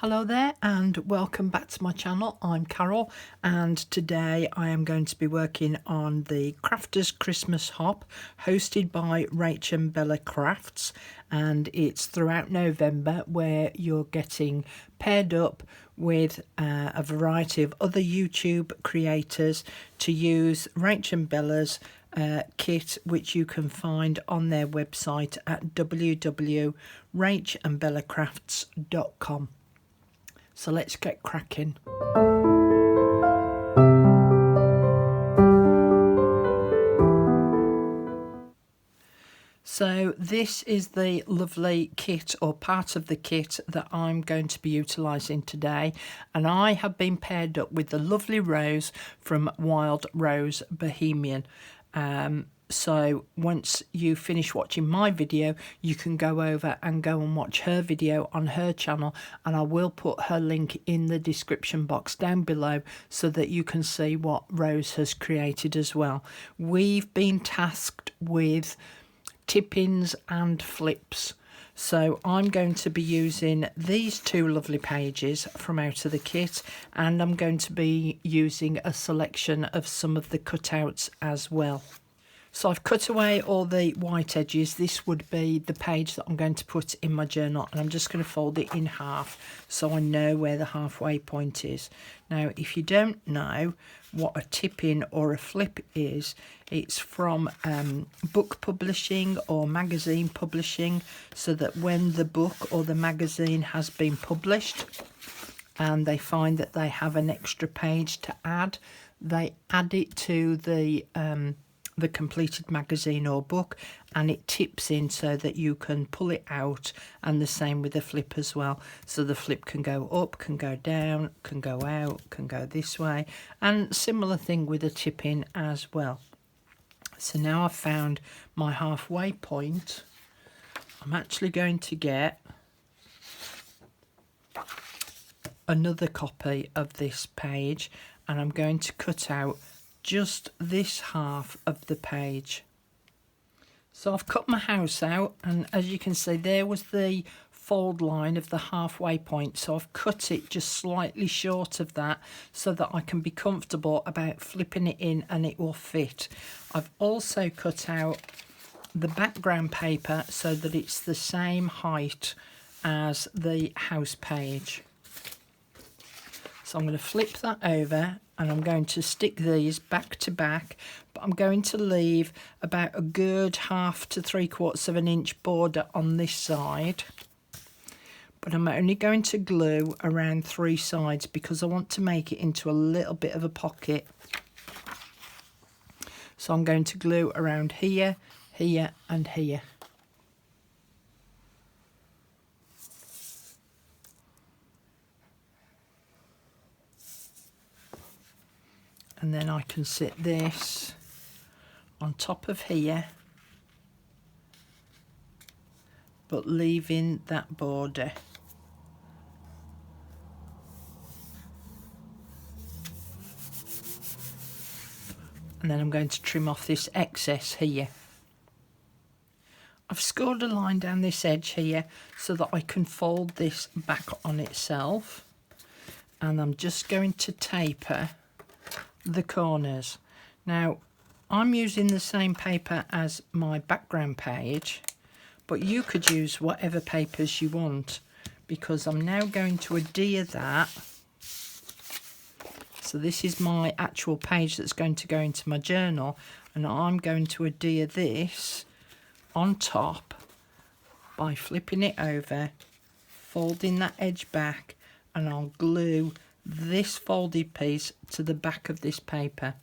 Hello there and welcome back to my channel. I'm Carol and today I am going to be working on the Crafters Christmas Hop hosted by Rachandbella Crafts, and it's throughout November where you're getting paired up with a variety of other YouTube creators to use Rachandbella's kit, which you can find on their website at www.rachandbellacrafts.com. So let's get cracking. So this is the lovely kit, or part of the kit, that I'm going to be utilising today, and I have been paired up with the lovely Rose from Wild Rose Bohemian. So once you finish watching my video, you can go over and watch her video on her channel, and I will put her link in the description box down below so that you can see what Rose has created as well. We've been tasked with tip-ins and flips, so I'm going to be using these two lovely pages from out of the kit, and I'm going to be using a selection of some of the cutouts as well. So I've cut away all the white edges. This would be the page that I'm going to put in my journal, and I'm just going to fold it in half so I know where the halfway point is. Now, if you don't know what a tip-in or a flip is, it's from book publishing or magazine publishing, so that when the book or the magazine has been published and they find that they have an extra page to add, they add it to the completed magazine or book, and it tips in so that you can pull it out, and the same with the flip as well. So the flip can go up, can go down, can go out, can go this way, and similar thing with a tip in as well. So now I've found my halfway point. I'm actually going to get another copy of this page, and I'm going to cut out just this half of the page. So I've cut my house out, and as you can see, there was the fold line of the halfway point, so I've cut it just slightly short of that so that I can be comfortable about flipping it in and it will fit. I've also cut out the background paper so that it's the same height as the house page. So I'm going to flip that over, and I'm going to stick these back to back, but I'm going to leave about a good 1/2 to 3/4 of an inch border on this side, but I'm only going to glue around 3 sides because I want to make it into a little bit of a pocket. So I'm going to glue around here, here and here. And then I can sit this on top of here, but leaving that border. And then I'm going to trim off this excess here. I've scored a line down this edge here so that I can fold this back on itself. And I'm just going to taper the corners. Now, I'm using the same paper as my background page, but you could use whatever papers you want, because I'm now going to adhere that. So this is my actual page that's going to go into my journal, and I'm going to adhere this on top by flipping it over, folding that edge back, and I'll glue this folded piece to the back of this paper.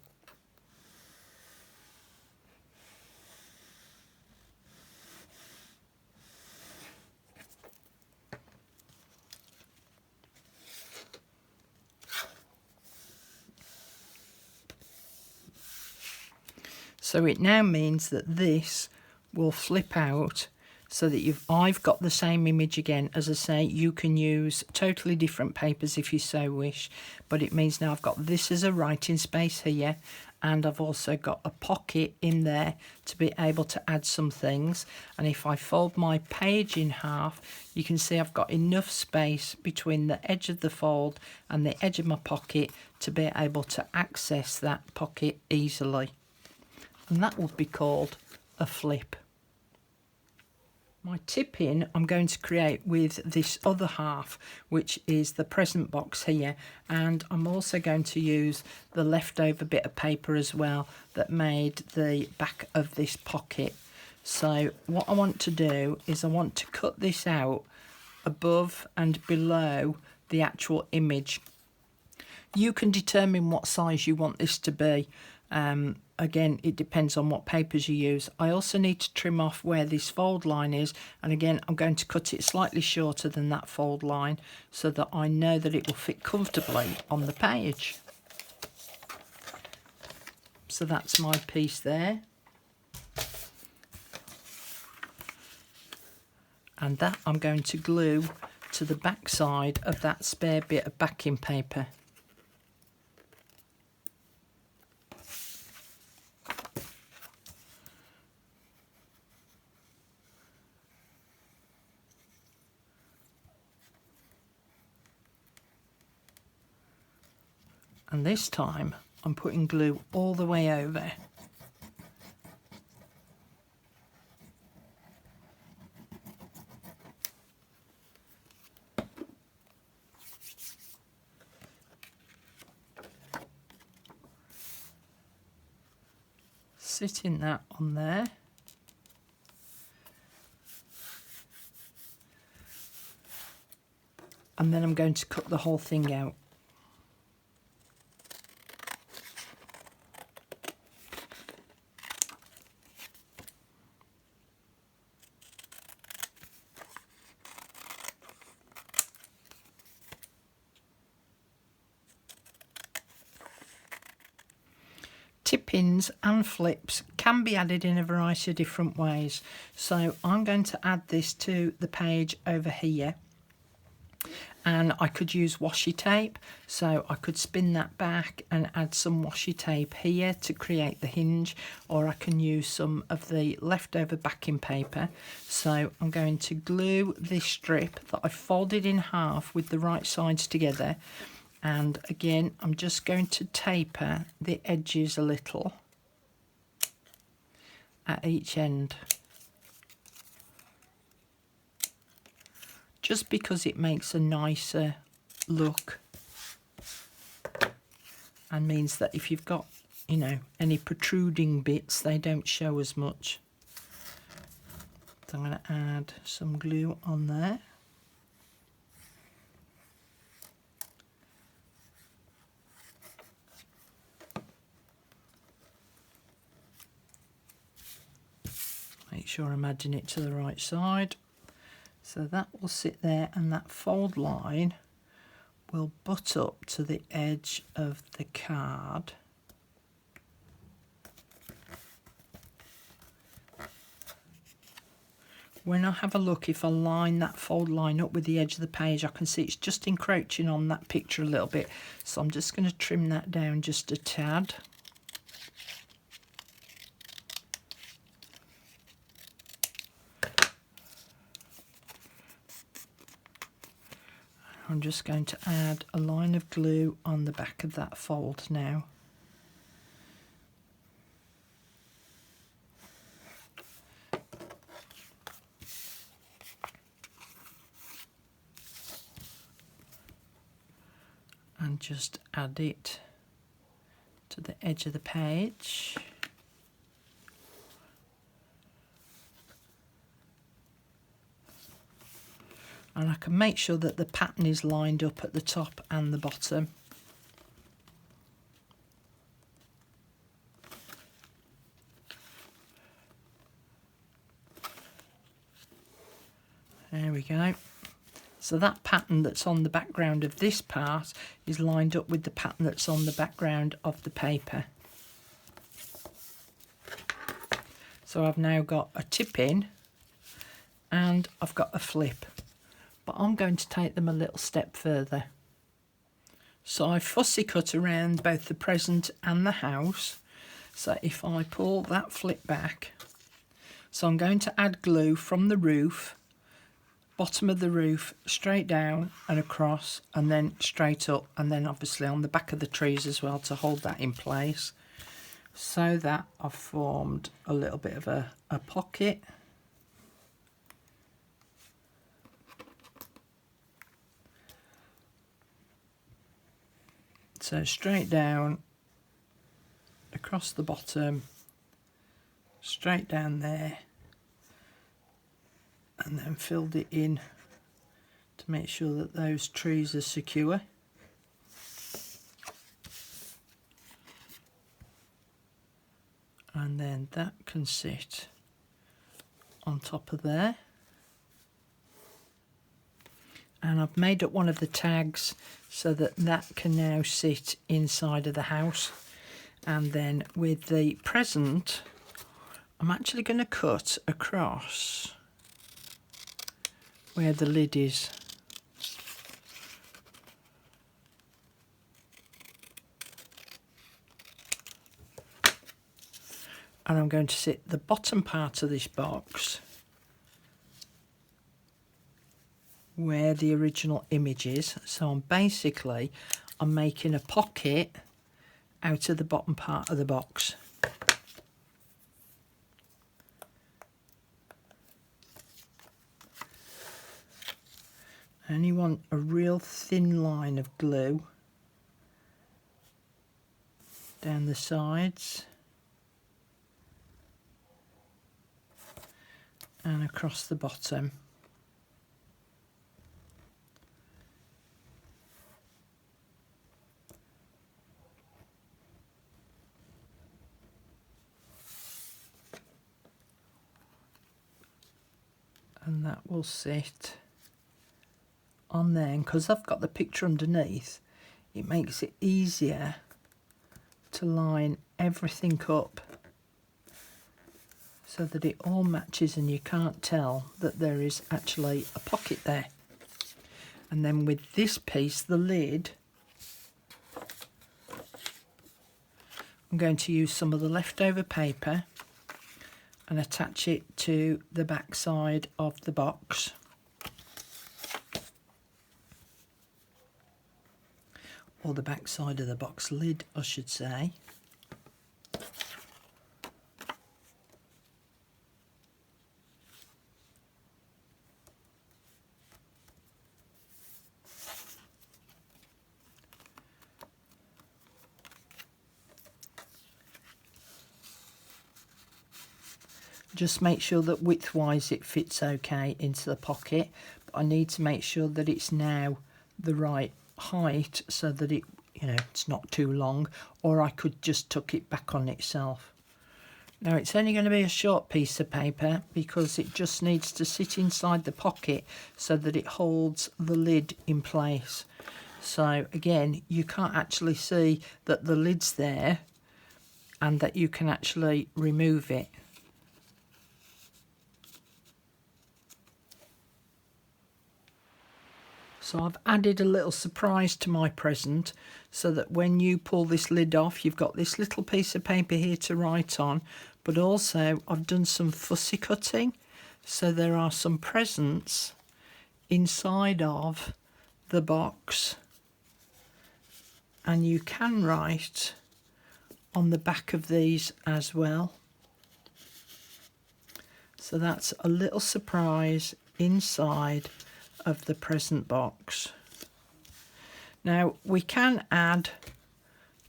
So it now means that this will flip out so that I've got the same image again. As I say, you can use totally different papers if you so wish, but it means now I've got this as a writing space here, and I've also got a pocket in there to be able to add some things. And if I fold my page in half, you can see I've got enough space between the edge of the fold and the edge of my pocket to be able to access that pocket easily. And that would be called a flip. My tip-in I'm going to create with this other half, which is the present box here, and I'm also going to use the leftover bit of paper as well that made the back of this pocket. So what I want to do is I want to cut this out above and below the actual image. You can determine what size you want this to be. Again, it depends on what papers you use. I also need to trim off where this fold line is, and again I'm going to cut it slightly shorter than that fold line so that I know that it will fit comfortably on the page. So that's my piece there, and that I'm going to glue to the back side of that spare bit of backing paper. And this time I'm putting glue all the way over. Sitting that on there. And then I'm going to cut the whole thing out. Tip-ins and flips can be added in a variety of different ways. So I'm going to add this to the page over here, and I could use washi tape, so I could spin that back and add some washi tape here to create the hinge, or I can use some of the leftover backing paper. So I'm going to glue this strip that I folded in half with the right sides together. And again, I'm just going to taper the edges a little at each end, just because it makes a nicer look and means that if you've got, you know, any protruding bits, they don't show as much. So I'm going to add some glue on there. Make sure I'm adding it to the right side. So that will sit there, and that fold line will butt up to the edge of the card. When I have a look, if I line that fold line up with the edge of the page, I can see it's just encroaching on that picture a little bit. So I'm just going to trim that down just a tad. I'm just going to add a line of glue on the back of that fold now. And just add it to the edge of the page. And I can make sure that the pattern is lined up at the top and the bottom. There we go. So that pattern that's on the background of this part is lined up with the pattern that's on the background of the paper. So I've now got a tip-in and I've got a flip. But I'm going to take them a little step further. So I fussy cut around both the present and the house, So if I pull that flip back, so I'm going to add glue from the roof, bottom of the roof, straight down and across, and then straight up, and then obviously on the back of the trees as well to hold that in place, so that I've formed a little bit of a pocket. So straight down, across the bottom, straight down there, and then filled it in to make sure that those trees are secure. And then that can sit on top of there. And I've made up one of the tags so that that can now sit inside of the house. And then with the present, I'm actually going to cut across where the lid is. And I'm going to sit the bottom part of this box where the original image is. So I'm making a pocket out of the bottom part of the box. I only want a real thin line of glue down the sides and across the bottom. And that will sit on there, and because I've got the picture underneath, it makes it easier to line everything up so that it all matches and you can't tell that there is actually a pocket there. And then with this piece, the lid, I'm going to use some of the leftover paper and attach it to the back side of the box. Or the back side of the box lid, I should say. Just make sure that width-wise it fits okay into the pocket, but I need to make sure that it's now the right height so that it, it's not too long, or I could just tuck it back on itself. Now it's only going to be a short piece of paper because it just needs to sit inside the pocket so that it holds the lid in place. So again, you can't actually see that the lid's there and that you can actually remove it. So I've added a little surprise to my present so that when you pull this lid off, you've got this little piece of paper here to write on, but also I've done some fussy cutting. So there are some presents inside of the box, and you can write on the back of these as well. So that's a little surprise inside of the present box. Now we can add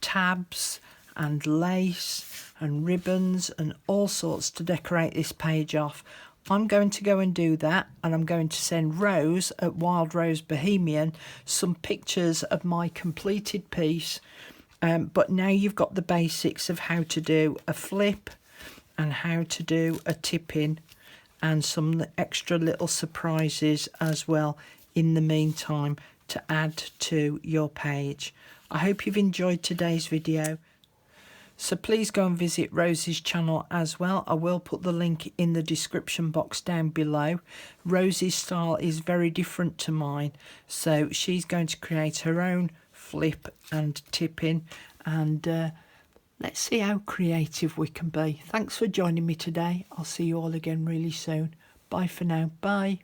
tabs and lace and ribbons and all sorts to decorate this page off. I'm going to go and do that, and I'm going to send Rose at Wild Rose Bohemian some pictures of my completed piece, but now you've got the basics of how to do a flip and how to do a tip-in, and some extra little surprises as well in the meantime to add to your page. I hope you've enjoyed today's video. So please go and visit Rose's channel as well. I will put the link in the description box down below. Rose's style is very different to mine, so she's going to create her own flip and tip-in, and Let's see how creative we can be. Thanks for joining me today. I'll see you all again really soon. Bye for now. Bye.